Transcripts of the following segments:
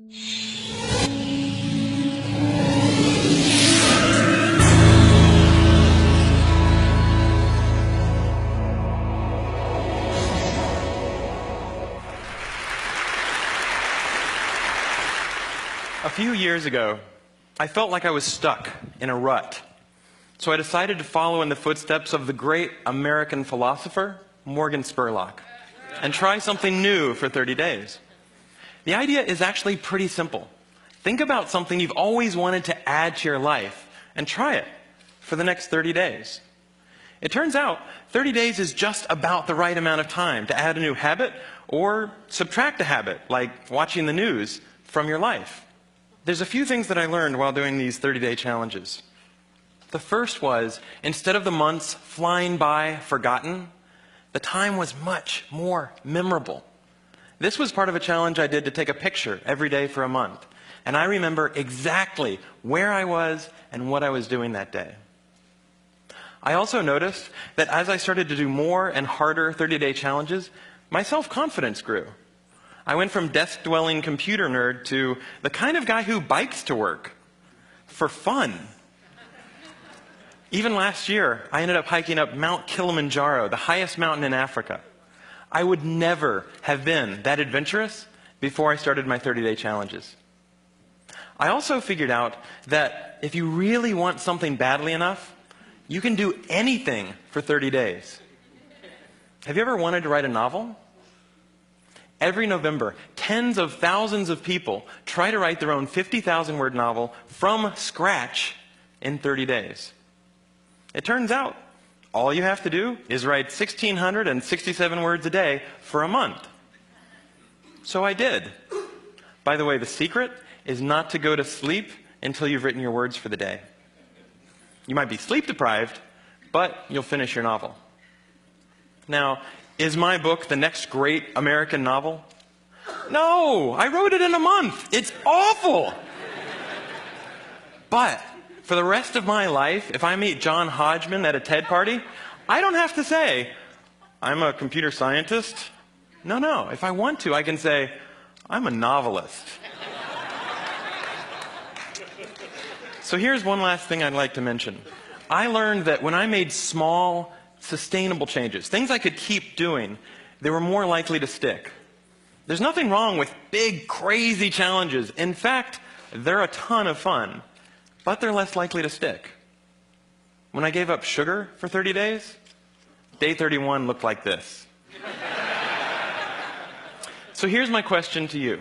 A few years ago, I felt like I was stuck in a rut. So I decided to follow in the footsteps of the great American philosopher, Morgan Spurlock, and try something new for 30 days. The idea is actually pretty simple. Think about something you've always wanted to add to your life and try it for the next 30 days. It turns out 30 days is just about the right amount of time to add a new habit or subtract a habit, like watching the news, from your life. There's a few things that I learned while doing these 30-day challenges. The first was, instead of the months flying by forgotten, the time was much more memorable. This was part of a challenge I did to take a picture every day for a month. And I remember exactly where I was and what I was doing that day. I also noticed that as I started to do more and harder 30-day challenges, my self-confidence grew. I went from desk-dwelling computer nerd to the kind of guy who bikes to work for fun. Even last year, I ended up hiking up Mount Kilimanjaro, the highest mountain in Africa. I would never have been that adventurous before I started my 30-day challenges. I also figured out that if you really want something badly enough, you can do anything for 30 days. Have you ever wanted to write a novel? Every November, tens of thousands of people try to write their own 50,000-word novel from scratch in 30 days. It turns out, all you have to do is write 1,667 words a day for a month. So I did. By the way, the secret is not to go to sleep until you've written your words for the day. You might be sleep deprived, but you'll finish your novel. Now, is my book the next great American novel? No, I wrote it in a month. It's awful. But for the rest of my life, if I meet John Hodgman at a TED party, I don't have to say, I'm a computer scientist. No. If I want to, I can say, I'm a novelist. So here's one last thing I'd like to mention. I learned that when I made small, sustainable changes, things I could keep doing, they were more likely to stick. There's nothing wrong with big, crazy challenges. In fact, they're a ton of fun, but they're less likely to stick. When I gave up sugar for 30 days, day 31 looked like this. So here's my question to you.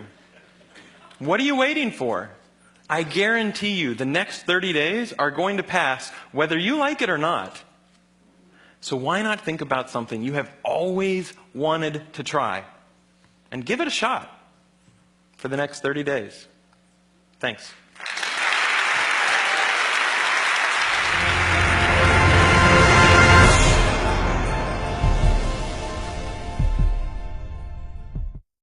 What are you waiting for? I guarantee you the next 30 days are going to pass whether you like it or not. So why not think about something you have always wanted to try and give it a shot for the next 30 days? Thanks.